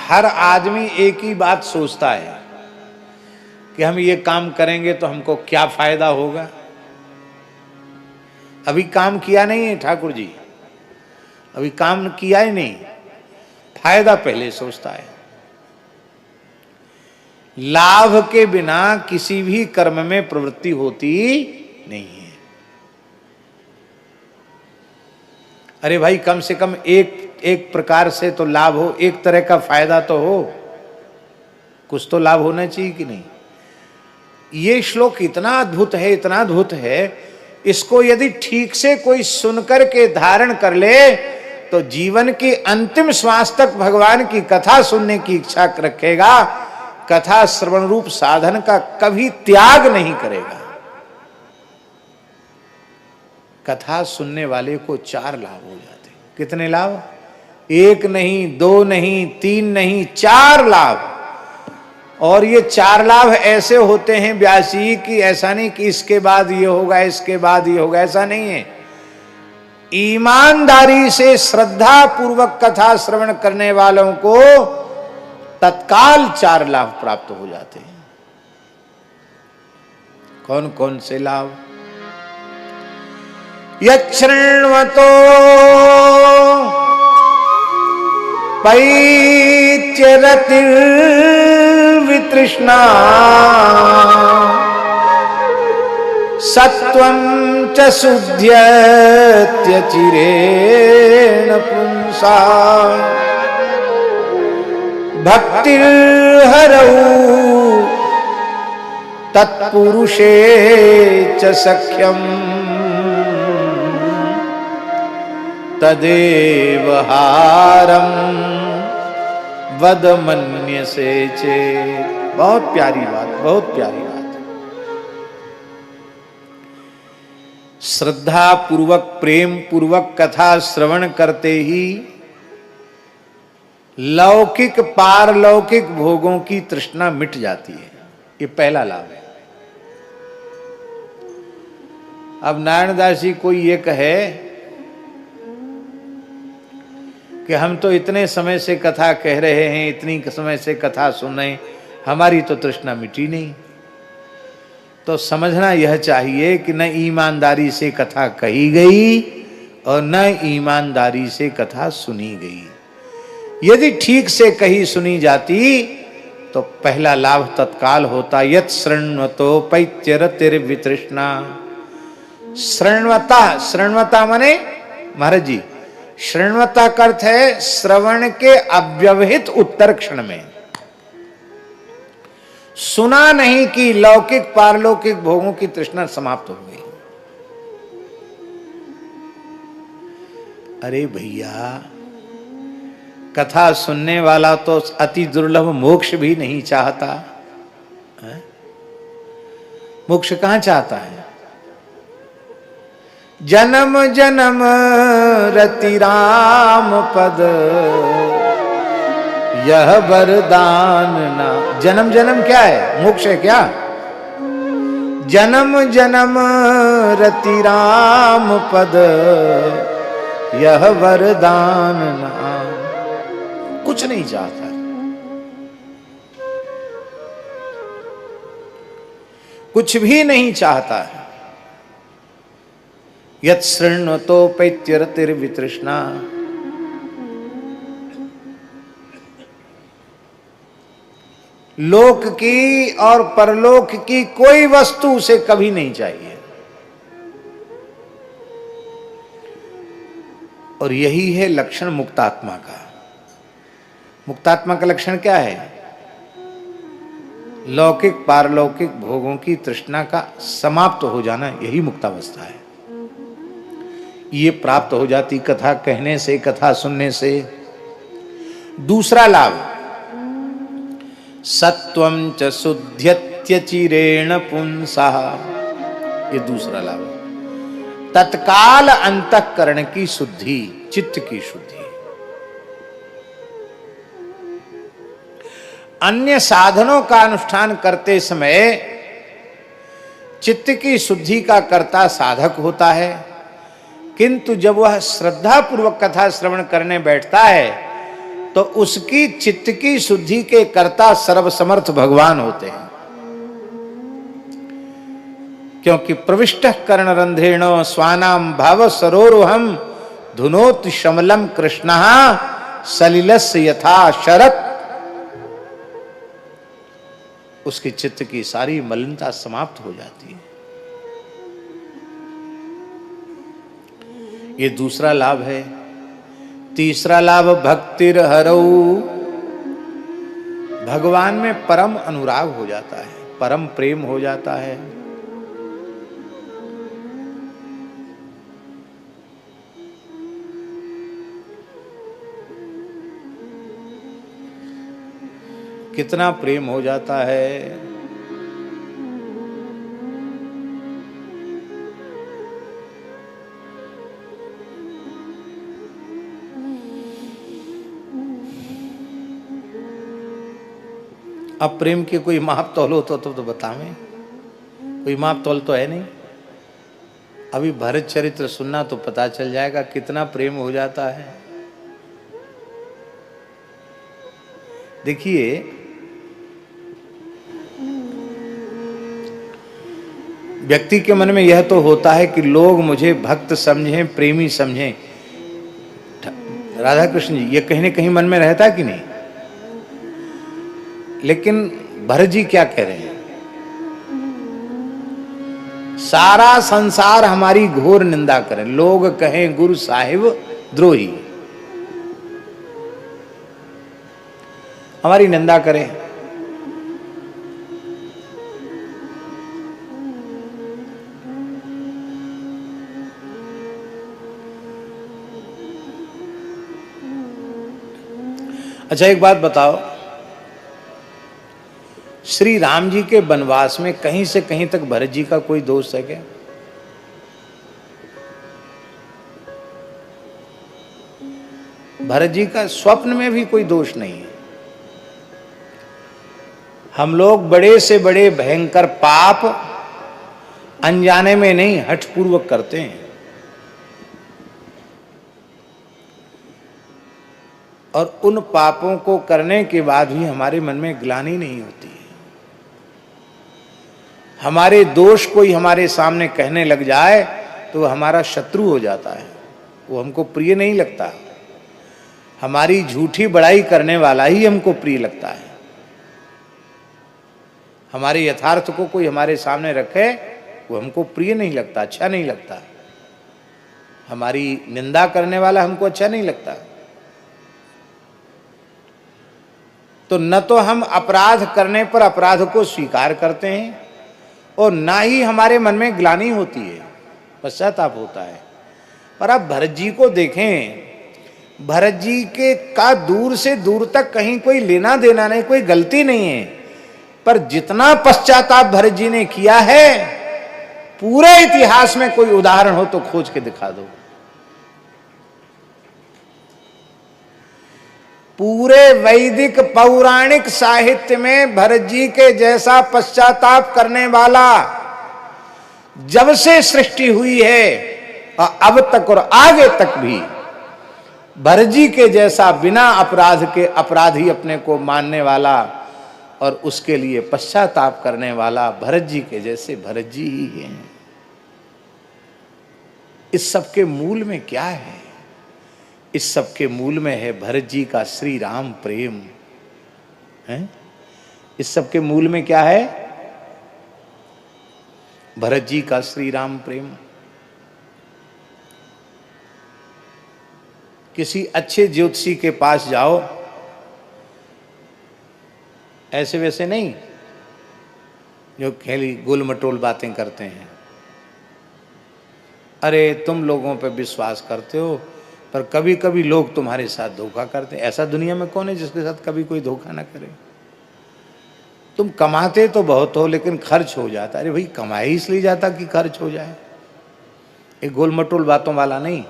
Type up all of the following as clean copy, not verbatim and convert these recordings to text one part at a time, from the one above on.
हर आदमी एक ही बात सोचता है कि हम ये काम करेंगे तो हमको क्या फायदा होगा। अभी काम किया नहीं है ठाकुर जी, अभी काम किया ही नहीं, फायदा पहले सोचता है। लाभ के बिना किसी भी कर्म में प्रवृत्ति होती नहीं है। अरे भाई कम से कम एक प्रकार से तो लाभ हो, एक तरह का फायदा तो हो, कुछ तो लाभ होना चाहिए कि नहीं। ये श्लोक इतना अद्भुत है, इतना अद्भुत है, इसको यदि ठीक से कोई सुनकर के धारण कर ले तो जीवन की अंतिम श्वास तक भगवान की कथा सुनने की इच्छा रखेगा, कथा श्रवण रूप साधन का कभी त्याग नहीं करेगा। कथा सुनने वाले को 4 लाभ हो जाते। कितने लाभ? 1 नहीं, 2 नहीं, 3 नहीं, 4 लाभ। और ये 4 लाभ ऐसे होते हैं व्यास जी की ऐसा नहीं कि इसके बाद ये होगा, इसके बाद ये होगा, ऐसा नहीं है। ईमानदारी से श्रद्धा पूर्वक कथा श्रवण करने वालों को तत्काल 4 लाभ प्राप्त हो जाते हैं। कौन कौन से लाभ? यच्छृण्वतो पैत्यरतिर्वितृष्णा सत्वं च शुद्ध्यत्यचिरेण पुंसा भक्तिर्हरौ तत्पुरुषे च सख्यम् तदेव हारम वद मन्यसे चेत्। बहुत प्यारी बात, बहुत प्यारी बात। श्रद्धा पूर्वक, प्रेम पूर्वक कथा श्रवण करते ही लौकिक पारलौकिक भोगों की तृष्णा मिट जाती है। ये पहला लाभ है। अब नारायण दास जी कोई ये कहे कि हम तो इतने समय से कथा कह रहे हैं, इतनी समय से कथा सुन रहे हैं, हमारी तो तृष्णा मिटी नहीं, तो समझना यह चाहिए कि न ईमानदारी से कथा कही गई और न ईमानदारी से कथा सुनी गई। यदि ठीक से कही सुनी जाती तो पहला लाभ तत्काल होता। यत् शृण्वतो पैत्यरतिर्वितृष्णा। शृण्वता, शृण्वता माने महाराज जी, शृण्वता का अर्थ है श्रवण के अव्यवहित उत्तर क्षण में। सुना नहीं कि लौकिक पारलौकिक भोगों की तृष्णा समाप्त हो गई। अरे भैया, कथा सुनने वाला तो अति दुर्लभ मोक्ष भी नहीं चाहता है? मोक्ष कहां चाहता है? जन्म जन्म रति राम पद यह वरदान ना। जन्म जन्म क्या है? मोक्ष है क्या? जन्म जन्म रति राम पद यह वरदान ना। कुछ नहीं चाहता, कुछ भी नहीं चाहता है। यत् शृण्वतो पैत्यरतिर्वितृष्णा। लोक की और परलोक की कोई वस्तु उसे कभी नहीं चाहिए। और यही है लक्षण मुक्तात्मा का। मुक्तात्मा का लक्षण क्या है? लौकिक पारलौकिक भोगों की तृष्णा का समाप्त हो जाना, यही मुक्तावस्था है। ये प्राप्त हो जाती कथा कहने से, कथा सुनने से। दूसरा लाभ, सत्वं च शुद्ध्यत्यचिरेण पुंसः। ये दूसरा लाभ है। तत्काल अंतःकरण की शुद्धि, चित्त की शुद्धि। अन्य साधनों का अनुष्ठान करते समय चित्त की शुद्धि का कर्ता साधक होता है, किंतु जब वह श्रद्धा पूर्वक कथा श्रवण करने बैठता है तो उसकी चित्त की शुद्धि के कर्ता सर्वसमर्थ भगवान होते हैं। क्योंकि प्रविष्ट कर्ण रंध्रेण स्वानाम भाव सरोरुहम धुनोत शमलम कृष्ण सलिलस्य यथा शरत। उसके चित्त की सारी मलिनता समाप्त हो जाती है। ये दूसरा लाभ है। तीसरा लाभ भक्तिर हरऊ, भगवान में परम अनुराग हो जाता है, परम प्रेम हो जाता है। कितना प्रेम हो जाता है। अब प्रेम की कोई माप तौल हो तो बतावें। कोई माप तौल तो है नहीं। अभी भरत चरित्र सुनना तो पता चल जाएगा कितना प्रेम हो जाता है। देखिए, व्यक्ति के मन में यह तो होता है कि लोग मुझे भक्त समझें, प्रेमी समझें। राधा कृष्ण जी, ये कहीं न कहीं मन में रहता कि नहीं? लेकिन भरत जी क्या कह रहे हैं? सारा संसार हमारी घोर निंदा करे, लोग कहें गुरु साहिब द्रोही, हमारी निंदा करें, अच्छा एक बात बताओ, श्री राम जी के वनवास में कहीं से कहीं तक भरत जी का कोई दोष है क्या? भरत जी का स्वप्न में भी कोई दोष नहीं है। हम लोग बड़े से बड़े भयंकर पाप अनजाने में नहीं, हठपूर्वक करते हैं। और उन पापों को करने के बाद भी हमारे मन में ग्लानि नहीं होती है। हमारे दोष कोई हमारे सामने कहने लग जाए तो वो हमारा शत्रु हो जाता है, वो हमको प्रिय नहीं लगता। हमारी झूठी बड़ाई करने वाला ही हमको प्रिय लगता है। हमारे यथार्थ को कोई हमारे सामने रखे वो हमको प्रिय नहीं लगता, अच्छा नहीं लगता। हमारी निंदा करने वाला हमको अच्छा नहीं लगता। तो न तो हम अपराध करने पर अपराध को स्वीकार करते हैं और ना ही हमारे मन में ग्लानि होती है, पश्चाताप होता है। पर आप भरत जी को देखें, भरत जी के का दूर से दूर तक कहीं कोई लेना देना नहीं, कोई गलती नहीं है। पर जितना पश्चाताप भरत जी ने किया है, पूरे इतिहास में कोई उदाहरण हो तो खोज के दिखा दो। पूरे वैदिक पौराणिक साहित्य में भरत जी के जैसा पश्चाताप करने वाला जब से सृष्टि हुई है और अब तक और आगे तक भी भरत जी के जैसा बिना अपराध के अपराधी अपने को मानने वाला और उसके लिए पश्चाताप करने वाला भरत जी के जैसे भरत जी ही हैं। इस सब के मूल में क्या है? इस सब के मूल में है भरत जी का श्री राम प्रेम है। इस सब के मूल में क्या है? भरत जी का श्री राम प्रेम। किसी अच्छे ज्योतिषी के पास जाओ, ऐसे वैसे नहीं जो खेली गोल मटोल बातें करते हैं। अरे तुम लोगों पे विश्वास करते हो पर कभी कभी लोग तुम्हारे साथ धोखा करते हैं। ऐसा दुनिया में कौन है जिसके साथ कभी कोई धोखा ना करे? तुम कमाते तो बहुत हो लेकिन खर्च हो जाता। अरे भाई, कमाई इसलिए जाता कि खर्च हो जाए। एक गोल मटोल बातों वाला नहीं।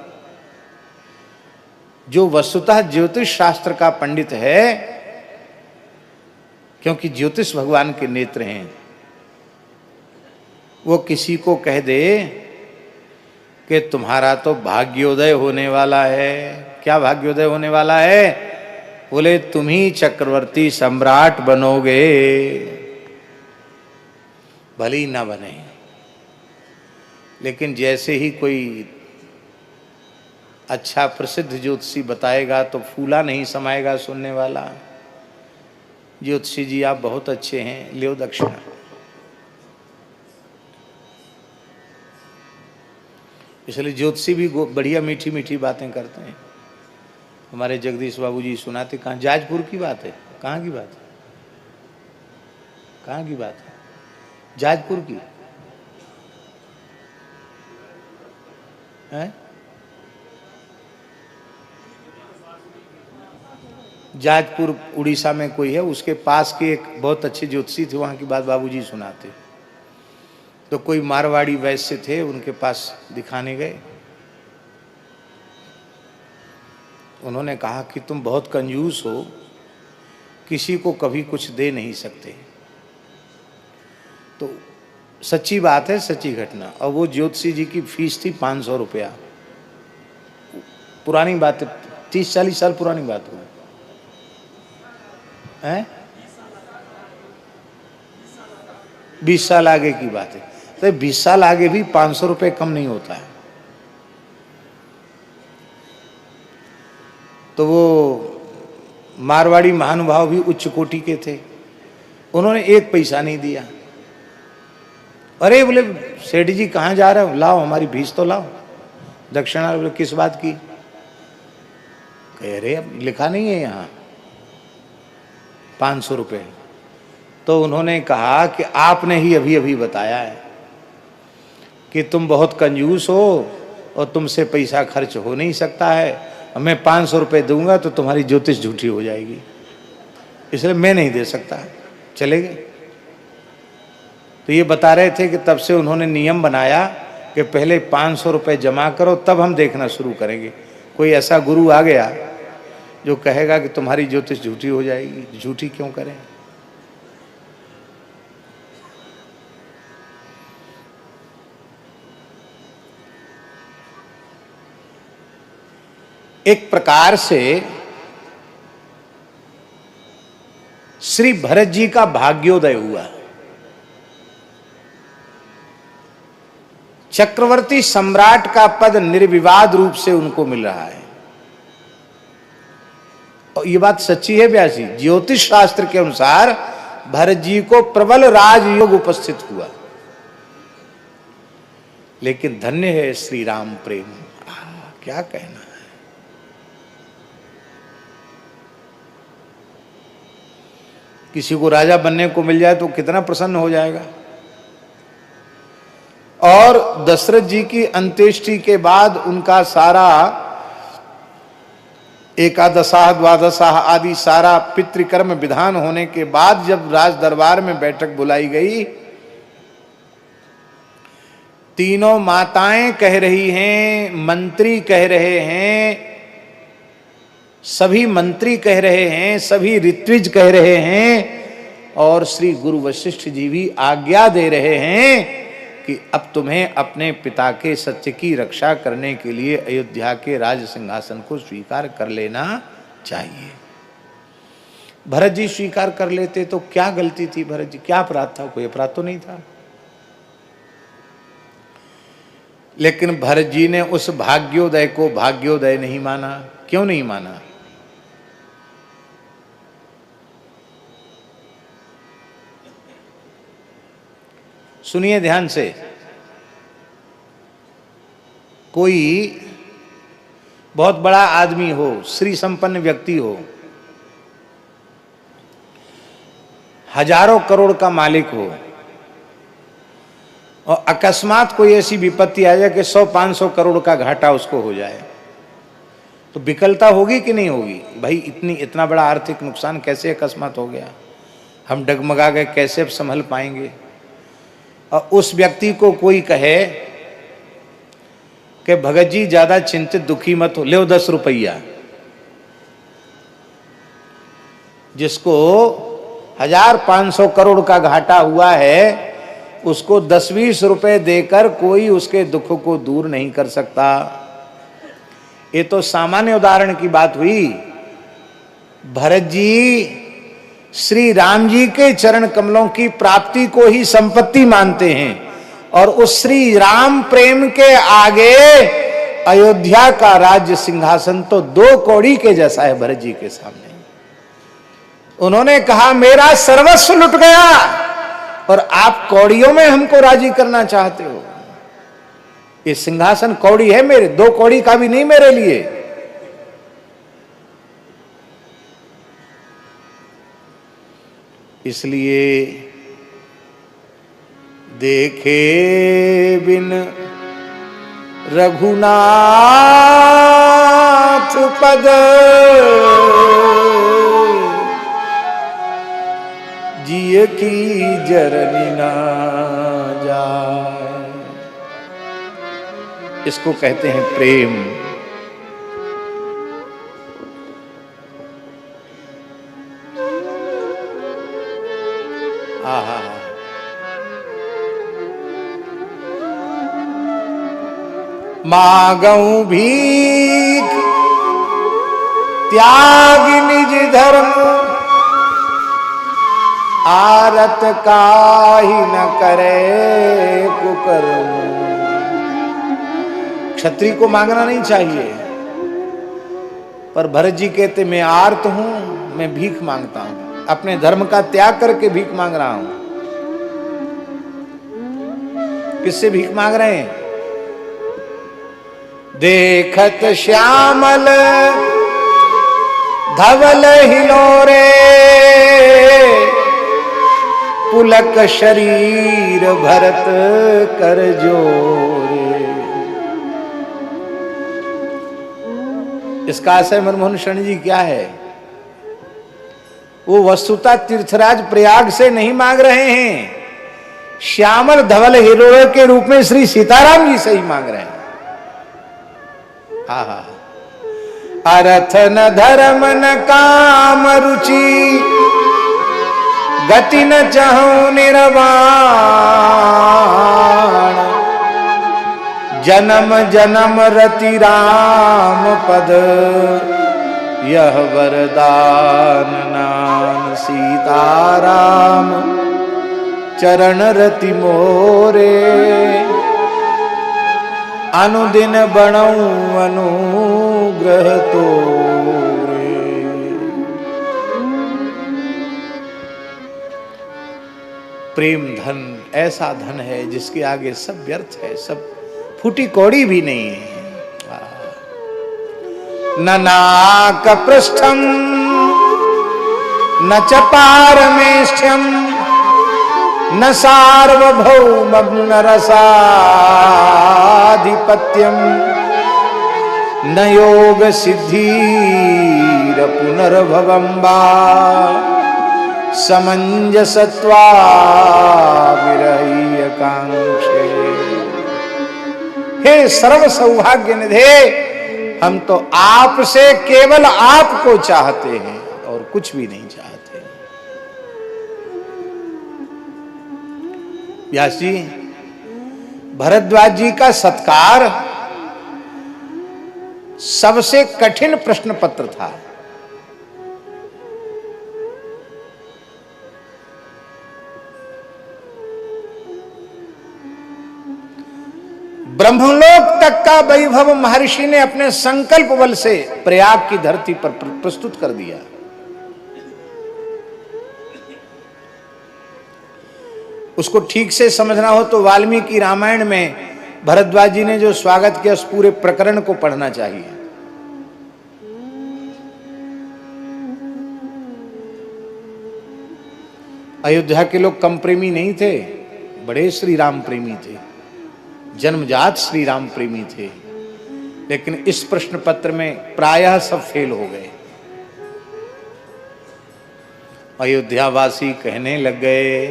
जो वस्तुतः ज्योतिष शास्त्र का पंडित है, क्योंकि ज्योतिष भगवान के नेत्र हैं, वो किसी को कह दे कि तुम्हारा तो भाग्योदय होने वाला है। क्या भाग्योदय होने वाला है? बोले तुम ही चक्रवर्ती सम्राट बनोगे, भले ही ना बने, लेकिन जैसे ही कोई अच्छा प्रसिद्ध ज्योतिषी बताएगा तो फूला नहीं समाएगा सुनने वाला। ज्योतिषी जी आप बहुत अच्छे हैं, लियो दक्षिणा। इसलिए ज्योतिषी भी बढ़िया मीठी मीठी बातें करते हैं। हमारे जगदीश बाबू जी सुनाते, कहाँ जाजपुर की बात है, कहाँ की बात है, कहाँ की बात है, जाजपुर की है। जाजपुर उड़ीसा में कोई है, उसके पास के एक बहुत अच्छे ज्योतिषी थे, वहाँ की बात बाबूजी सुनाते। तो कोई मारवाड़ी वैश्य थे, उनके पास दिखाने गए। उन्होंने कहा कि तुम बहुत कंजूस हो, किसी को कभी कुछ दे नहीं सकते। तो सच्ची बात है, सच्ची घटना। और वो ज्योतिषी जी की फीस थी 500 रुपया। पुरानी बात है, 30-40 साल पुरानी बात हो है, 20 साल आगे की बात है। तो 20 साल आगे भी 500 रुपये कम नहीं होता है। तो वो मारवाड़ी महानुभाव भी उच्च कोटि के थे, उन्होंने 1 पैसा नहीं दिया। अरे बोले सेठ जी कहाँ जा रहे हो, लाओ हमारी फीस तो लाओ दक्षिणा। बोले किस बात की, कह रहे अब लिखा नहीं है यहाँ 500 रुपये। तो उन्होंने कहा कि आपने ही अभी अभी बताया है कि तुम बहुत कंजूस हो और तुमसे पैसा खर्च हो नहीं सकता है, मैं 500 रुपये दूंगा तो तुम्हारी ज्योतिष झूठी हो जाएगी, इसलिए मैं नहीं दे सकता। चले गए। तो ये बता रहे थे कि तब से उन्होंने नियम बनाया कि पहले 500 रुपये जमा करो, तब हम देखना शुरू करेंगे। कोई ऐसा गुरु आ गया जो कहेगा कि तुम्हारी ज्योतिष झूठी हो जाएगी, झूठी क्यों करें। एक प्रकार से श्री भरत जी का भाग्योदय हुआ। चक्रवर्ती सम्राट का पद निर्विवाद रूप से उनको मिल रहा है। और ये बात सच्ची है व्यासी, ज्योतिष शास्त्र के अनुसार भरत जी को प्रबल राजयोग उपस्थित हुआ। लेकिन धन्य है श्री राम प्रेम, क्या कहना है। किसी को राजा बनने को मिल जाए तो कितना प्रसन्न हो जाएगा। और दशरथ जी की अंत्येष्टि के बाद उनका सारा एकादशाह द्वादशाह आदि सारा पितृकर्म विधान होने के बाद जब राज दरबार में बैठक बुलाई गई, तीनों माताएं कह रही हैं, मंत्री कह रहे हैं, सभी मंत्री कह रहे हैं, सभी ऋत्विज कह रहे हैं, और श्री गुरु वशिष्ठ जी भी आज्ञा दे रहे हैं कि अब तुम्हें अपने पिता के सत्य की रक्षा करने के लिए अयोध्या के राज सिंहासन को स्वीकार कर लेना चाहिए। भरत जी स्वीकार कर लेते तो क्या गलती थी, भरत जी क्या अपराध था, कोई अपराध तो नहीं था। लेकिन भरत जी ने उस भाग्योदय को भाग्योदय नहीं माना। क्यों नहीं माना? सुनिए ध्यान से। कोई बहुत बड़ा आदमी हो, श्री संपन्न व्यक्ति हो, हजारों करोड़ का मालिक हो, और अकस्मात कोई ऐसी विपत्ति आ जाए कि 100-500 करोड़ का घाटा उसको हो जाए, तो विकलता होगी कि नहीं होगी? भाई इतना बड़ा आर्थिक नुकसान कैसे अकस्मात हो गया, हम डगमगा गए, कैसे अब संभल पाएंगे? और उस व्यक्ति को कोई कहे कि भगत जी ज्यादा चिंतित दुखी मत हो, ले 10 रुपया। जिसको 1500 करोड़ का घाटा हुआ है, उसको 10-20 रुपए देकर कोई उसके दुख को दूर नहीं कर सकता। ये तो सामान्य उदाहरण की बात हुई। भरत जी श्री राम जी के चरण कमलों की प्राप्ति को ही संपत्ति मानते हैं और उस श्री राम प्रेम के आगे अयोध्या का राज्य सिंहासन तो 2 कौड़ी के जैसा है भरत जी के सामने। उन्होंने कहा मेरा सर्वस्व लुट गया और आप कौड़ियों में हमको राजी करना चाहते हो। ये सिंहासन कौड़ी है मेरे, 2 कौड़ी का भी नहीं मेरे लिए। इसलिए देखे बिन रघुनाथ पद जिय की जरनी ना जाए। इसको कहते हैं प्रेम। आहा, मागऊ भीख त्याग निज धर्म आरत काहि न करे कुकर्म। क्षत्रिय को मांगना नहीं चाहिए, पर भरत जी कहते मैं आर्त हूं, मैं भीख मांगता हूं, अपने धर्म का त्याग करके भीख मांग रहा हूं। किससे भीख मांग रहे हैं? देखत श्यामल धवल हिलोरे पुलक शरीर भरत कर जोरे। इसका आशय मनमोहन शरण जी क्या है? वो वस्तुतः तीर्थराज प्रयाग से नहीं मांग रहे हैं, श्यामल धवल हिलोरे के रूप में श्री सीताराम जी से ही मांग रहे हैं। आहा, अर्थ न धर्म न काम रुचि गति न चाहूं निर्वाण। जन्म जन्म रति राम पद यह वरदान नाम सीताराम चरण रति मोरे। अनुदिन बनऊं अनुग्रह तोरे। प्रेम धन ऐसा धन है जिसके आगे सब व्यर्थ है, सब फूटी कौड़ी भी नहीं है। न नाक पृष्ठम न च पारमेष्ठ्यम न सार्वभौमं न रसाधिपत्यम न योग सिद्धिर पुनर्भवं वा समंजसत्वा विरह्य कांक्षे। हे सर्व सौभाग्य निधे, हम तो आपसे केवल आपको चाहते हैं और कुछ भी नहीं चाहते। व्यास जी, भरद्वाज जी का सत्कार सबसे कठिन प्रश्न पत्र था। ब्रह्मलोक तक का वैभव महर्षि ने अपने संकल्प बल से प्रयाग की धरती पर प्रस्तुत कर दिया। उसको ठीक से समझना हो तो वाल्मीकि रामायण में भरद्वाज जी ने जो स्वागत किया उस पूरे प्रकरण को पढ़ना चाहिए। अयोध्या के लोग कम प्रेमी नहीं थे, बड़े श्री राम प्रेमी थे, जन्मजात श्री राम प्रेमी थे। लेकिन इस प्रश्न पत्र में प्रायः सब फेल हो गए। अयोध्यावासी कहने लग गए,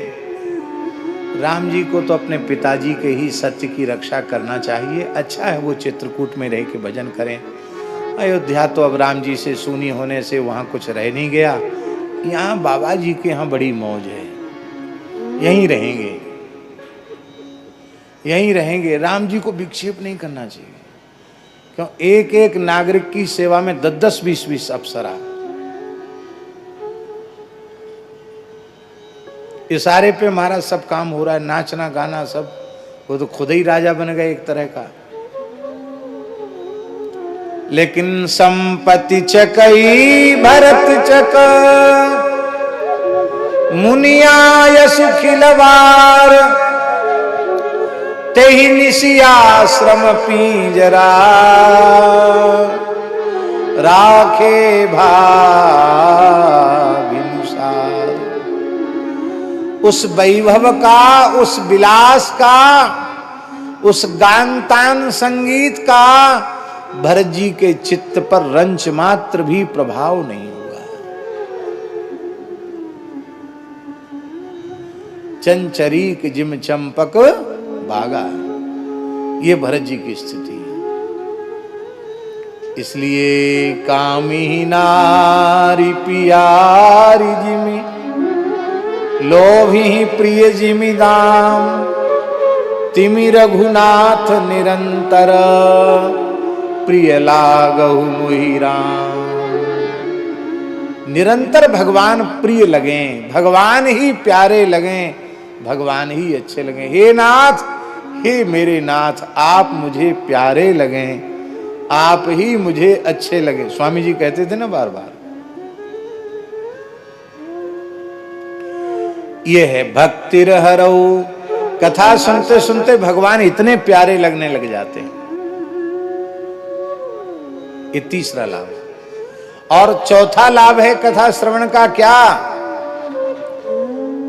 राम जी को तो अपने पिताजी के ही सत्य की रक्षा करना चाहिए। अच्छा है वो चित्रकूट में रह के भजन करें। अयोध्या तो अब राम जी से सूनी होने से वहाँ कुछ रह नहीं गया। यहाँ बाबा जी के यहाँ बड़ी मौज है, यहीं रहेंगे, यहीं रहेंगे। राम जी को विक्षेप नहीं करना चाहिए। क्यों? एक एक नागरिक की सेवा में 10-10, 20-20 अप्सरा। इशारे पे हमारा सब काम हो रहा है, नाचना गाना सब। वो तो खुद ही राजा बन गए एक तरह का। लेकिन संपत्ति चकई भरत चक, मुनिया यशु खिलवार, तेहि निशियाश्रम पींजरा, राखे भाविनुसार। उस वैभव का, उस विलास का, उस गान तान संगीत का भरत जी के चित्त पर रंच मात्र भी प्रभाव नहीं हुआ। चंचरीक जिम चंपक भागा, ये भरत जी की स्थिति है। इसलिए कामी नारी पियारी जिमी, लोभी प्रिय जिमी दाम, तिमि रघुनाथ निरंतर, प्रिय लागहु मोहि राम। निरंतर भगवान प्रिय लगे, भगवान ही प्यारे लगे, भगवान ही अच्छे लगे। हे नाथ, हे मेरे नाथ, आप मुझे प्यारे लगे, आप ही मुझे अच्छे लगे। स्वामी जी कहते थे ना बार बार। ये है भक्तिर हरऊ। कथा सुनते सुनते भगवान इतने प्यारे लगने लग जाते हैं। ये तीसरा लाभ है। और चौथा लाभ है कथा श्रवण का क्या?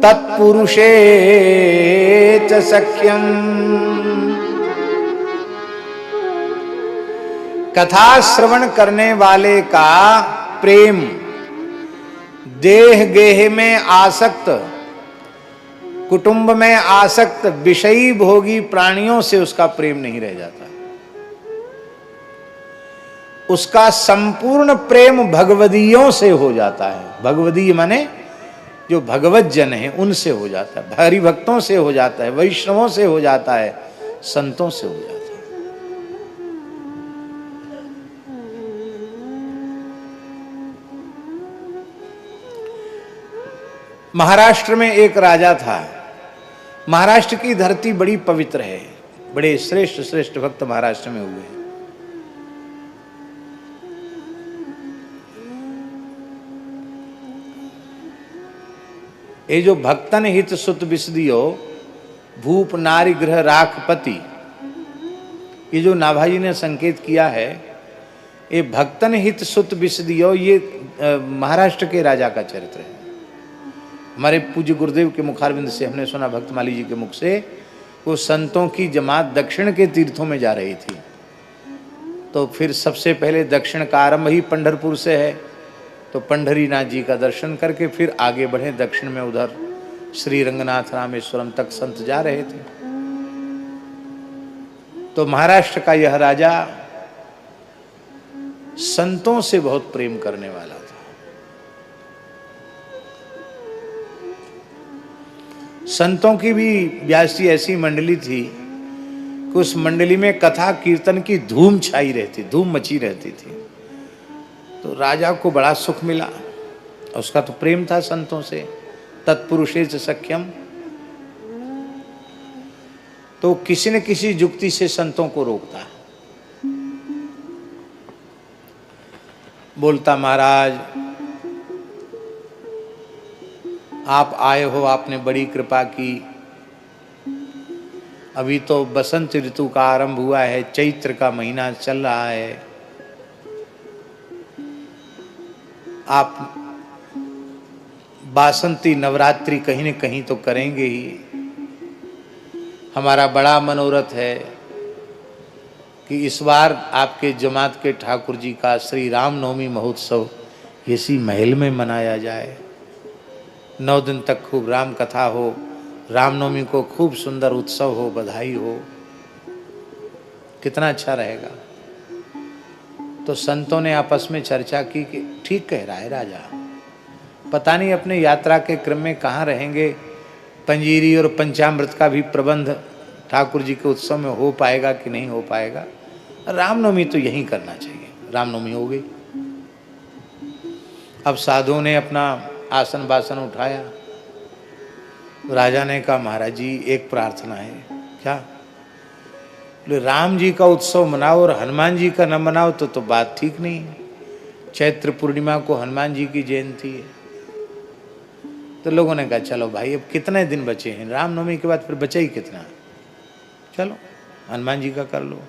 तत्पुरुषे च सख्यम। कथा श्रवण करने वाले का प्रेम देह गेह में आसक्त, कुटुंब में आसक्त विषयी भोगी प्राणियों से उसका प्रेम नहीं रह जाता। उसका संपूर्ण प्रेम भगवदीयों से हो जाता है। भगवदीय माने जो भगवत जन है उनसे हो जाता है, हरि भक्तों से हो जाता है, वैष्णवों से हो जाता है, संतों से हो जाता है। महाराष्ट्र में एक राजा था। महाराष्ट्र की धरती बड़ी पवित्र है, बड़े श्रेष्ठ श्रेष्ठ भक्त महाराष्ट्र में हुए हैं। ये जो भक्तन हित सुत विसदियो, भूप नारी गृह राखपति, ये जो नाभाजी ने संकेत किया है, ये भक्तन हित सुत विसदियो, ये महाराष्ट्र के राजा का चरित्र है। हमारे पूज्य गुरुदेव के मुखारविंद से हमने सुना, भक्तमाली जी के मुख से, वो संतों की जमात दक्षिण के तीर्थों में जा रही थी। तो फिर सबसे पहले दक्षिण का आरंभ ही पंढरपुर से है। तो पंढरीनाथ जी का दर्शन करके फिर आगे बढ़े दक्षिण में, उधर श्री रंगनाथ रामेश्वरम तक संत जा रहे थे। तो महाराष्ट्र का यह राजा संतों से बहुत प्रेम करने वाला था। संतों की भी व्यासी ऐसी मंडली थी कि उस मंडली में कथा कीर्तन की धूम छाई रहती, धूम मची रहती थी। तो राजा को बड़ा सुख मिला, उसका तो प्रेम था संतों से। तत्पुरुषे च सख्यम। तो किसी न किसी युक्ति से संतों को रोकता, बोलता महाराज आप आए हो, आपने बड़ी कृपा की। अभी तो बसंत ऋतु का आरंभ हुआ है, चैत्र का महीना चल रहा है, आप बासंती नवरात्रि कहीं न कहीं तो करेंगे ही। हमारा बड़ा मनोरथ है कि इस बार आपके जमात के ठाकुर जी का श्री रामनवमी महोत्सव इसी महल में मनाया जाए। 9 दिन तक खूब राम कथा हो, रामनवमी को खूब सुंदर उत्सव हो, बधाई हो, कितना अच्छा रहेगा। तो संतों ने आपस में चर्चा की कि ठीक कह रहा है राजा, पता नहीं अपने यात्रा के क्रम में कहाँ रहेंगे, पंजीरी और पंचामृत का भी प्रबंध ठाकुर जी के उत्सव में हो पाएगा कि नहीं हो पाएगा। रामनवमी तो यहीं करना चाहिए। रामनवमी हो गई। अब साधुओं ने अपना आसन बासन उठाया, राजा ने कहा महाराज जी एक प्रार्थना है। क्या? बोले राम जी का उत्सव मनाओ और हनुमान जी का न मनाओ तो बात ठीक नहीं है। चैत्र पूर्णिमा को हनुमान जी की जयंती है। तो लोगों ने कहा चलो भाई अब कितने दिन बचे हैं, रामनवमी के बाद फिर बचा ही कितना, चलो हनुमान जी का कर लो।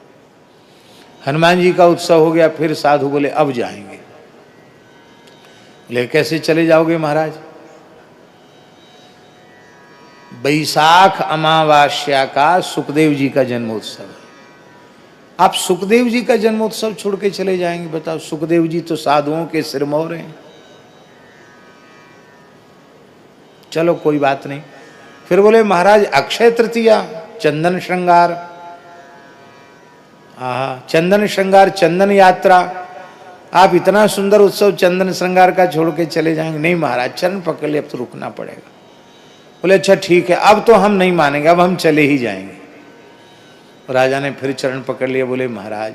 हनुमान जी का उत्सव हो गया। फिर साधु बोले अब जाएंगे। बोले कैसे चले जाओगे महाराज? बैसाख अमावास्या का सुखदेव जी का जन्मोत्सव है। आप सुखदेव जी का जन्मोत्सव छोड़ के चले जाएंगे? बताओ, सुखदेव जी तो साधुओं के सिरमौर हैं। चलो कोई बात नहीं। फिर बोले महाराज अक्षय तृतीया, चंदन श्रृंगार, चंदन श्रृंगार, चंदन यात्रा, आप इतना सुंदर उत्सव चंदन श्रृंगार का छोड़ के चले जाएंगे? नहीं महाराज, चरण पकड़ ले, अब तो रुकना पड़ेगा। बोले अच्छा ठीक है, अब तो हम नहीं मानेंगे, अब हम चले ही जाएंगे। राजा ने फिर चरण पकड़ लिए। बोले महाराज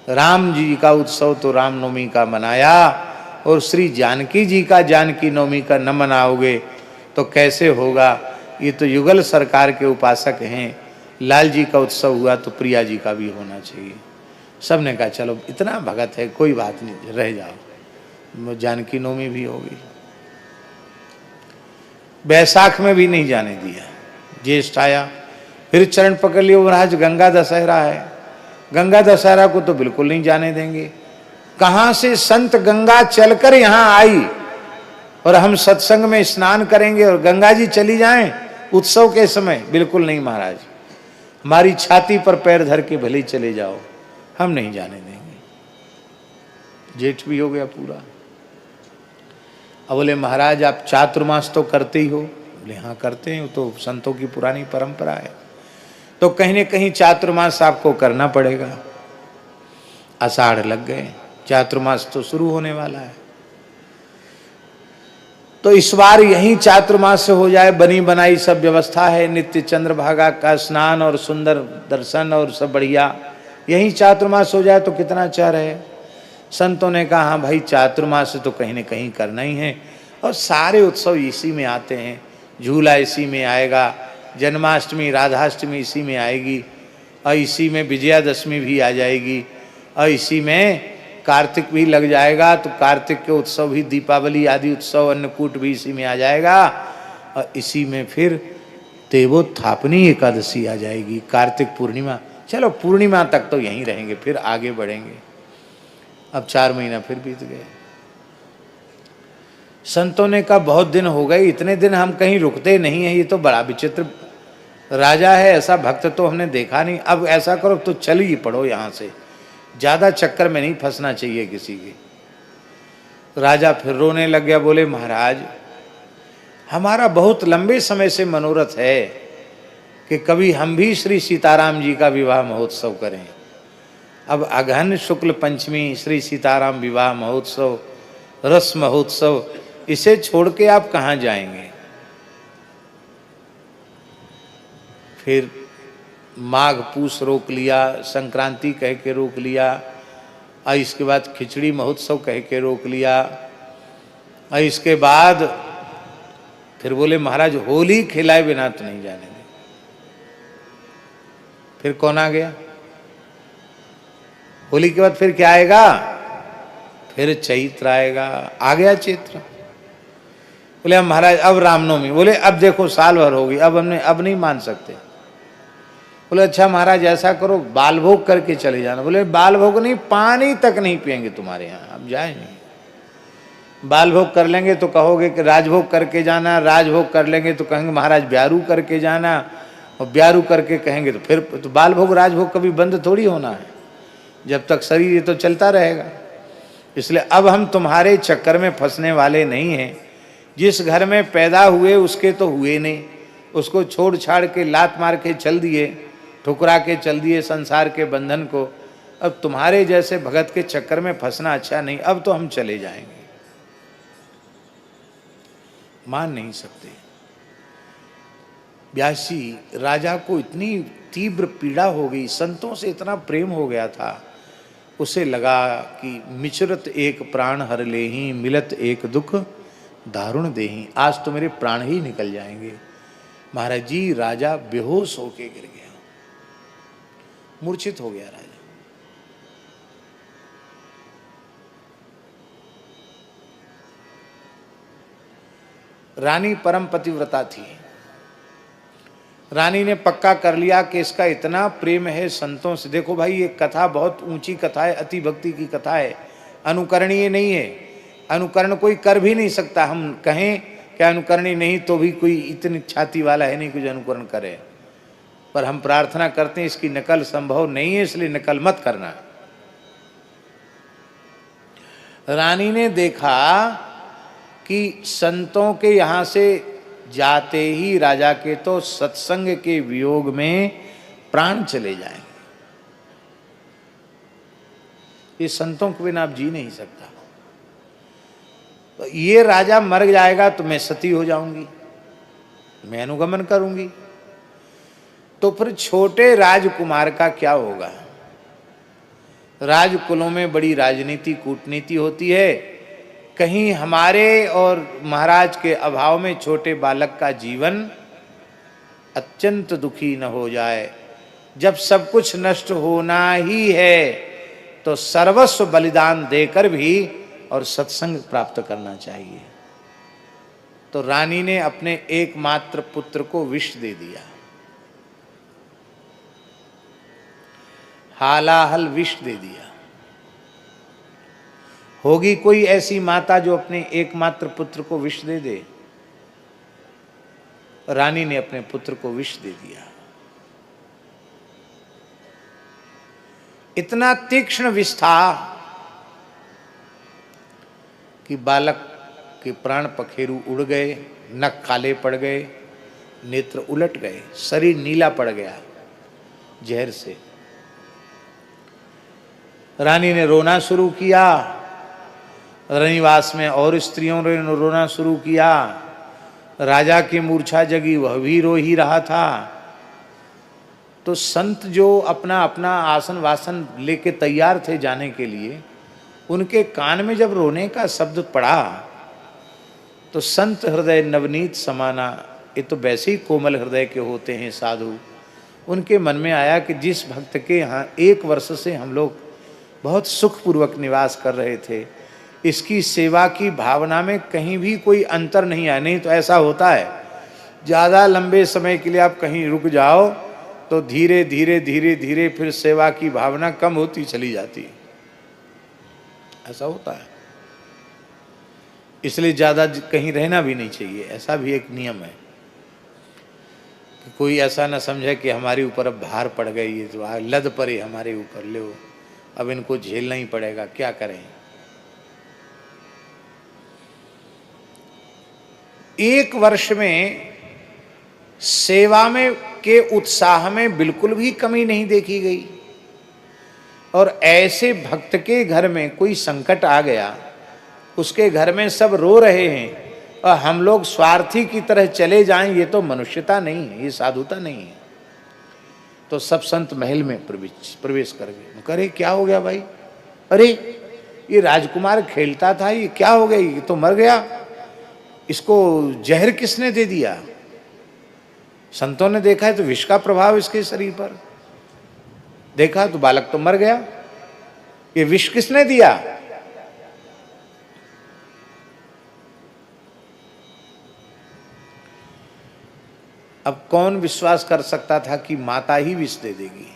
राम जी का उत्सव तो रामनवमी का मनाया और श्री जानकी जी का जानकी नवमी का न मनाओगे तो कैसे होगा? ये तो युगल सरकार के उपासक हैं। लाल जी का उत्सव हुआ तो प्रिया जी का भी होना चाहिए। सब ने कहा चलो इतना भगत है, कोई बात नहीं, रह जाओ। जानकी नवमी भी होगी। बैसाख में भी नहीं जाने दिया। ज्येष्ठ आया, फिर चरण पकड़ लिए। महाराज गंगा दशहरा है, गंगा दशहरा को तो बिल्कुल नहीं जाने देंगे। कहां से संत गंगा चलकर यहां आई और हम सत्संग में स्नान करेंगे और गंगा जी चली जाएं उत्सव के समय? बिल्कुल नहीं महाराज, हमारी छाती पर पैर धर के भले चले जाओ, हम नहीं जाने देंगे। जेठ भी हो गया पूरा। अब बोले महाराज आप चातुर्मास तो करते ही हो? बोले हाँ करते हैं, तो संतों की पुरानी परंपरा है। तो कहीं न कहीं चातुर्मास आपको करना पड़ेगा। आषाढ़ लग गए, चातुर्मास तो शुरू होने वाला है। तो इस बार यही चातुर्मास से हो जाए, बनी बनाई सब व्यवस्था है, नित्य चंद्रभागा का स्नान और सुंदर दर्शन और सब बढ़िया, यही चातुर्मास हो जाए तो कितना अच्छा रहे। संतों ने कहा हाँ भाई चातुर्मास तो कहीं न कहीं करना ही है, और सारे उत्सव इसी में आते हैं। झूला इसी में आएगा, जन्माष्टमी राधाष्टमी इसी में आएगी, और इसी में विजयादशमी भी आ जाएगी, और इसी में कार्तिक भी लग जाएगा, तो कार्तिक के उत्सव भी, दीपावली आदि उत्सव, अन्नकूट भी इसी में आ जाएगा, और इसी में फिर देवोत्थापनी एकादशी आ जाएगी, कार्तिक पूर्णिमा। चलो पूर्णिमा तक तो यहीं रहेंगे, फिर आगे बढ़ेंगे। अब 4 महीना फिर बीत गए। संतों ने कहा बहुत दिन हो गए, इतने दिन हम कहीं रुकते नहीं हैं, ये तो बड़ा विचित्र राजा है, ऐसा भक्त तो हमने देखा नहीं। अब ऐसा करो तो चल ही पड़ो यहाँ से, ज्यादा चक्कर में नहीं फंसना चाहिए किसी के। राजा फिर रोने लग गया। बोले महाराज हमारा बहुत लंबे समय से मनोरथ है कि कभी हम भी श्री सीताराम जी का विवाह महोत्सव करें। अब अगहन शुक्ल पंचमी श्री सीताराम विवाह महोत्सव, रस महोत्सव, इसे छोड़ के आप कहाँ जाएंगे? फिर माघ पूस रोक लिया, संक्रांति कह के रोक लिया, और इसके बाद खिचड़ी महोत्सव कह के रोक लिया, और इसके बाद फिर बोले महाराज होली खिलाए बिना तो नहीं जाने दें। फिर कौन आ गया? होली के बाद फिर क्या आएगा? फिर चैत्र आएगा। आ गया चैत्र। बोले अब महाराज अब रामनवमी। बोले अब देखो साल भर होगी, अब हमने अब नहीं मान सकते। बोले अच्छा महाराज ऐसा करो बाल भोग करके चले जाना। बोले बाल भोग नहीं, पानी तक नहीं पिएंगे तुम्हारे यहाँ, अब जाए नहीं। बाल भोग कर लेंगे तो कहोगे कि राजभोग करके जाना, राजभोग कर लेंगे तो कहेंगे महाराज ब्यारू करके जाना, और ब्यारू करके कहेंगे तो फिर तो बाल भोग राजभोग कभी बंद थोड़ी होना है, जब तक शरीर ये तो चलता रहेगा। इसलिए अब हम तुम्हारे चक्कर में फंसने वाले नहीं हैं। जिस घर में पैदा हुए उसके तो हुए नहीं, उसको छोड़ छाड़ के लात मार के चल दिए, ठुकरा के चल दिए संसार के बंधन को। अब तुम्हारे जैसे भगत के चक्कर में फंसना अच्छा नहीं, अब तो हम चले जाएंगे। मान नहीं सकते। व्यासी राजा को इतनी तीव्र पीड़ा हो गई, संतों से इतना प्रेम हो गया था, उसे लगा कि मिचरत एक प्राण हर लेही, मिलत एक दुख दारुण देही। आज तो मेरे प्राण ही निकल जाएंगे। महाराज जी राजा बेहोश होके गिर गया, मूर्छित हो गया राजा। रानी परम पतिव्रता थी। रानी ने पक्का कर लिया कि इसका इतना प्रेम है संतों से। देखो भाई, ये कथा बहुत ऊंची कथा है, अति भक्ति की कथा है, अनुकरणीय नहीं है। अनुकरण कोई कर भी नहीं सकता। हम कहें कि अनुकरणीय नहीं तो भी कोई इतनी छाती वाला है नहीं कुछ अनुकरण करे, पर हम प्रार्थना करते हैं इसकी नकल संभव नहीं है, इसलिए नकल मत करना। रानी ने देखा कि संतों के यहाँ से जाते ही राजा के तो सत्संग के वियोग में प्राण चले जाएंगे। ये संतों के बिना आप जी नहीं सकता। तो ये राजा मर जाएगा तो मैं सती हो जाऊंगी, मैं अनुगमन करूंगी, तो फिर छोटे राजकुमार का क्या होगा? राजकुलों में बड़ी राजनीति कूटनीति होती है। कहीं हमारे और महाराज के अभाव में छोटे बालक का जीवन अत्यंत दुखी न हो जाए। जब सब कुछ नष्ट होना ही है तो सर्वस्व बलिदान देकर भी और सत्संग प्राप्त करना चाहिए। तो रानी ने अपने एकमात्र पुत्र को विष दे दिया, हालाहल विष दे दिया। होगी कोई ऐसी माता जो अपने एकमात्र पुत्र को विष दे दे? रानी ने अपने पुत्र को विष दे दिया। इतना तीक्ष्ण विष था कि बालक के प्राण पखेरु उड़ गए, नख काले पड़ गए, नेत्र उलट गए, शरीर नीला पड़ गया जहर से। रानी ने रोना शुरू किया। रनिवास में और स्त्रियों ने रोना शुरू किया। राजा की मूर्छा जगी, वह भी रो ही रहा था। तो संत जो अपना अपना आसन वासन लेके तैयार थे जाने के लिए, उनके कान में जब रोने का शब्द पड़ा तो संत हृदय नवनीत समाना, ये तो वैसे ही कोमल हृदय के होते हैं साधु। उनके मन में आया कि जिस भक्त के यहाँ 1 वर्ष से हम लोग बहुत सुखपूर्वक निवास कर रहे थे, इसकी सेवा की भावना में कहीं भी कोई अंतर नहीं आया। नहीं तो ऐसा होता है, ज़्यादा लंबे समय के लिए आप कहीं रुक जाओ तो धीरे धीरे धीरे धीरे फिर सेवा की भावना कम होती चली जाती है। ऐसा होता है, इसलिए ज़्यादा कहीं रहना भी नहीं चाहिए। ऐसा भी एक नियम है कि कोई ऐसा ना समझे कि हमारे ऊपर अब भार पड़ गई है, तो लद पड़े हमारे ऊपर, ले अब इनको झेलना ही पड़ेगा, क्या करें। 1 वर्ष में सेवा में के उत्साह में बिल्कुल भी कमी नहीं देखी गई। और ऐसे भक्त के घर में कोई संकट आ गया, उसके घर में सब रो रहे हैं और हम लोग स्वार्थी की तरह चले जाएं, ये तो मनुष्यता नहीं है, ये साधुता नहीं है। तो सब संत महल में प्रवेश कर गए। करे क्या हो गया भाई? अरे ये राजकुमार खेलता था, ये क्या हो गया? ये तो मर गया, इसको जहर किसने दे दिया? संतों ने देखा है तो विष का प्रभाव इसके शरीर पर, देखा तो बालक तो मर गया, ये विष किसने दिया? अब कौन विश्वास कर सकता था कि माता ही विष दे देगी?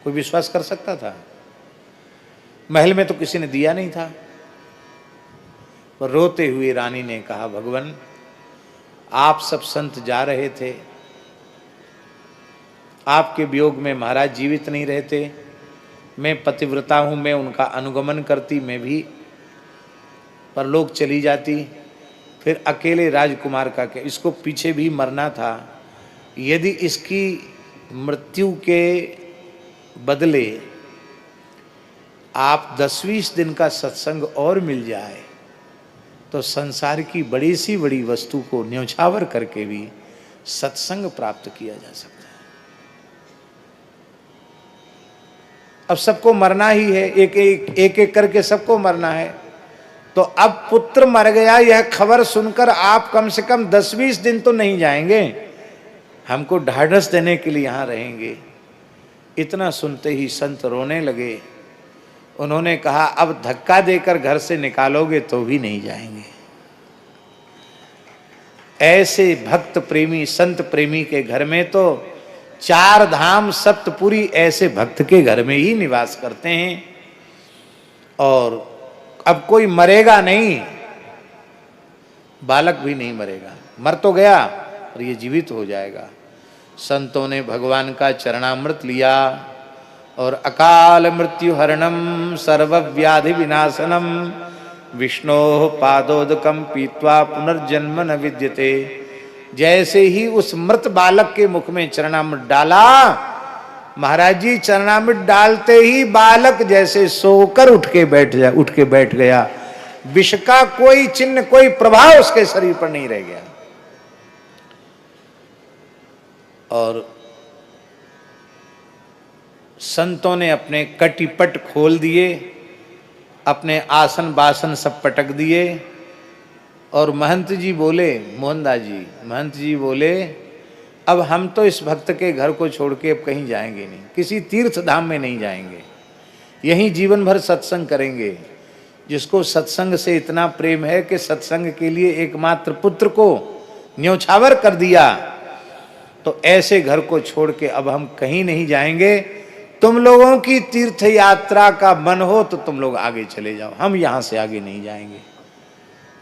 कोई विश्वास कर सकता था? महल में तो किसी ने दिया नहीं था। पर रोते हुए रानी ने कहा, भगवान आप सब संत जा रहे थे, आपके वियोग में महाराज जीवित नहीं रहते, मैं पतिव्रता हूँ, मैं उनका अनुगमन करती, मैं भी परलोक चली जाती, फिर अकेले राजकुमार का क्या? इसको पीछे भी मरना था। यदि इसकी मृत्यु के बदले आप 10-20 दिन का सत्संग और मिल जाए तो संसार की बड़ी सी बड़ी वस्तु को न्योछावर करके भी सत्संग प्राप्त किया जा सकता है। अब सबको मरना ही है, एक एक करके सबको मरना है। तो अब पुत्र मर गया यह खबर सुनकर आप कम से कम 10-20 दिन तो नहीं जाएंगे, हमको ढाढ़स देने के लिए यहां रहेंगे। इतना सुनते ही संत रोने लगे। उन्होंने कहा अब धक्का देकर घर से निकालोगे तो भी नहीं जाएंगे। ऐसे भक्त प्रेमी संत प्रेमी के घर में तो 4 धाम सप्तपुरी ऐसे भक्त के घर में ही निवास करते हैं। और अब कोई मरेगा नहीं, बालक भी नहीं मरेगा, मर तो गया और ये जीवित हो जाएगा। संतों ने भगवान का चरणामृत लिया और अकाल मृत्यु हरणम सर्वव्याधि विनाशनम विष्णो पादोदकम पीत्वा पुनर्जन्म न विद्यते। जैसे ही उस मृत बालक के मुख में चरणामृत डाला, महाराज जी चरणामृत डालते ही बालक जैसे सोकर उठ के बैठ गया। विष का कोई चिन्ह कोई प्रभाव उसके शरीर पर नहीं रह गया। और संतों ने अपने कटिपट खोल दिए, अपने आसन बासन सब पटक दिए और महंत जी बोले, मोहनदास जी महंत जी बोले, अब हम तो इस भक्त के घर को छोड़ के अब कहीं जाएंगे नहीं, किसी तीर्थ धाम में नहीं जाएंगे, यहीं जीवन भर सत्संग करेंगे। जिसको सत्संग से इतना प्रेम है कि सत्संग के लिए एकमात्र पुत्र को न्योछावर कर दिया, तो ऐसे घर को छोड़ के अब हम कहीं नहीं जाएंगे। तुम लोगों की तीर्थ यात्रा का मन हो तो तुम लोग आगे चले जाओ, हम यहां से आगे नहीं जाएंगे।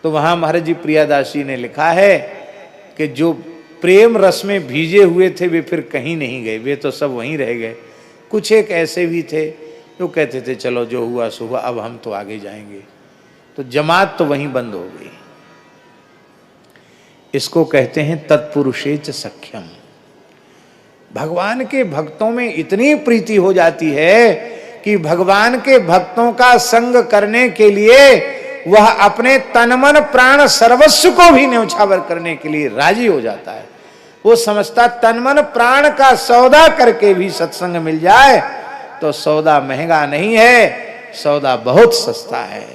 तो वहां महाराज जी प्रियादासी ने लिखा है कि जो प्रेम रस में भीजे हुए थे वे फिर कहीं नहीं गए, वे तो सब वहीं रह गए। कुछ एक ऐसे भी थे जो कहते थे चलो जो हुआ सो हुआ, अब हम तो आगे जाएंगे। तो जमात तो वहीं बंद हो गई। इसको कहते हैं तत्पुरुषेच सख्यम। भगवान के भक्तों में इतनी प्रीति हो जाती है कि भगवान के भक्तों का संग करने के लिए वह अपने तन मन प्राण सर्वस्व को भी न्योछावर करने के लिए राजी हो जाता है। वो समझता तन मन प्राण का सौदा करके भी सत्संग मिल जाए तो सौदा महंगा नहीं है, सौदा बहुत सस्ता है।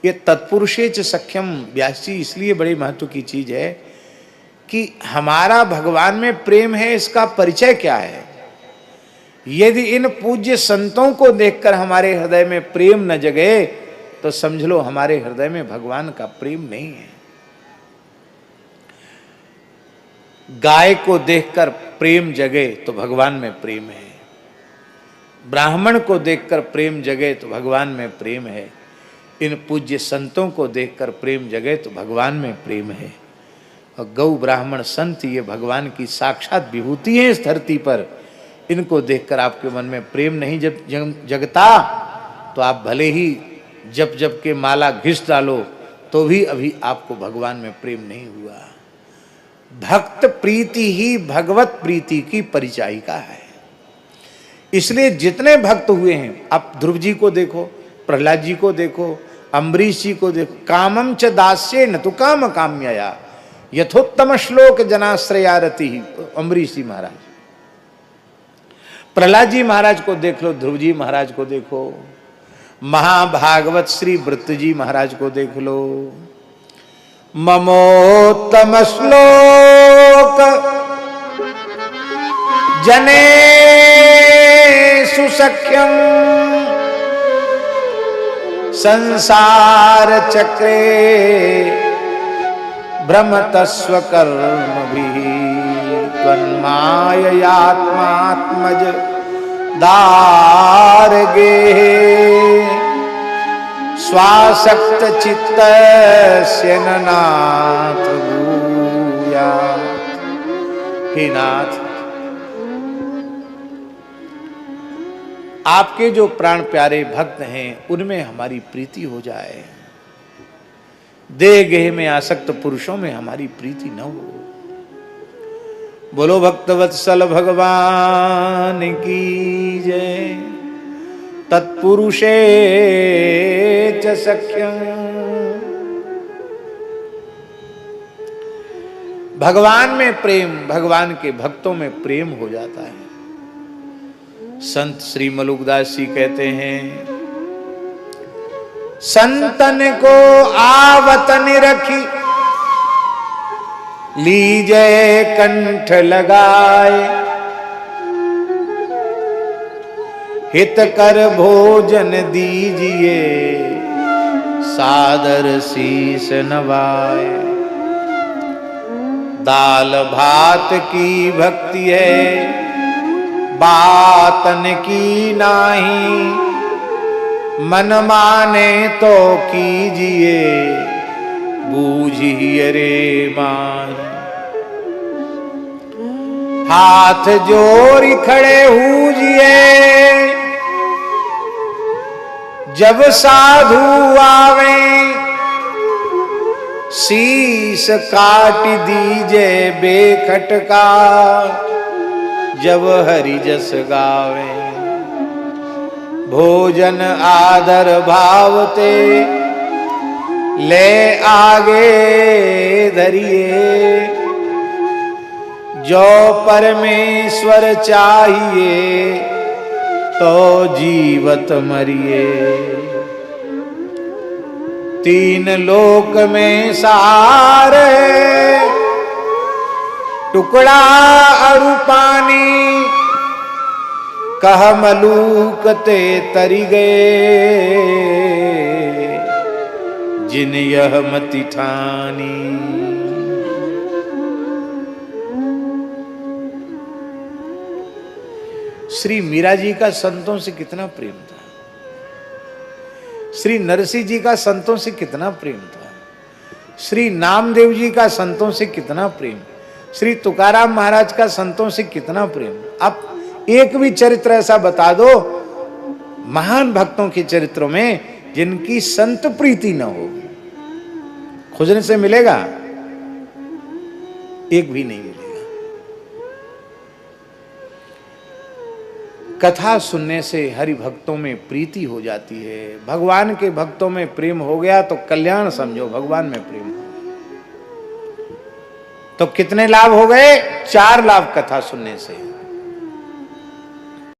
ये तत्पुरुषेच सख्यम व्यास जी इसलिए बड़े महत्व की चीज है कि हमारा भगवान में प्रेम है, इसका परिचय क्या है। यदि इन पूज्य संतों को देखकर हमारे हृदय में प्रेम न जगे तो समझ लो हमारे हृदय में भगवान का प्रेम नहीं है। गाय को देखकर प्रेम जगे तो भगवान में प्रेम है, ब्राह्मण को देखकर प्रेम जगे तो भगवान में प्रेम है, इन पूज्य संतों को देखकर प्रेम जगे तो भगवान में प्रेम है। और गौ ब्राह्मण संत ये भगवान की साक्षात विभूति है इस धरती पर। इनको देखकर आपके मन में प्रेम नहीं जगता तो आप भले ही जप जप के माला घिस डालो तो भी अभी आपको भगवान में प्रेम नहीं हुआ। भक्त प्रीति ही भगवत प्रीति की परिचायिका है। इसलिए जितने भक्त हुए हैं, आप ध्रुव जी को देखो, प्रहलाद जी को देखो, अम्बरीश जी को देखो, कामम च दास्ये न तु काम काम्यया यथोत्तम श्लोक जनाश्रया रति। अम्बरीश जी महाराज, प्रहलाद जी महाराज को देख लो, ध्रुव जी महाराज को देखो, महाभागवत श्री वृत्त जी महाराज को देख लो। ममोत्तम श्लोक जने सुसख्यम संसार चक्रे भ्रमतस्व कर्मभिः त्वन्माययात्मात्मज दारगे स्वासक्त चित्तस्य नाथ भूयात्। हे नाथ, आपके जो प्राण प्यारे भक्त हैं उनमें हमारी प्रीति हो जाए, देह गेह में आसक्त पुरुषों में हमारी प्रीति न हो। बोलो भक्तवत्सल भगवान की जय। तत्पुरुषे च सख्यम। भगवान में प्रेम, भगवान के भक्तों में प्रेम हो जाता है। संत श्री मलुकदास जी कहते हैं, संतन को आवतन रखी लीजे कंठ लगाए, हित कर भोजन दीजिए सादर शीस नवाए। दाल भात की भक्ति है बातन की नाही, मन माने तो कीजिए बूझिए रे माही। हाथ जोड़ खड़े हुजिए जब साधु आवे, शीस काट दीजे बेखटका जब हरि जस गावे। भोजन आदर भावते ले आगे धरिए, जो परमेश्वर चाहिए तो जीवत मरिए। तीन लोक में सारे टुकड़ा अरु पानी, कह मलूकते तरी गए जिन यह मति ठानी। श्री मीरा जी का संतों से कितना प्रेम था, श्री नरसिंह जी का संतों से कितना प्रेम था, श्री नामदेव जी का संतों से कितना प्रेम, श्री तुकाराम महाराज का संतों से कितना प्रेम। आप एक भी चरित्र ऐसा बता दो महान भक्तों के चरित्रों में जिनकी संत प्रीति न हो, खोजने से मिलेगा? एक भी नहीं मिलेगा। कथा सुनने से हरि भक्तों में प्रीति हो जाती है। भगवान के भक्तों में प्रेम हो गया तो कल्याण समझो, भगवान में प्रेम हो गया तो कितने लाभ हो गए? 4 लाभ कथा सुनने से।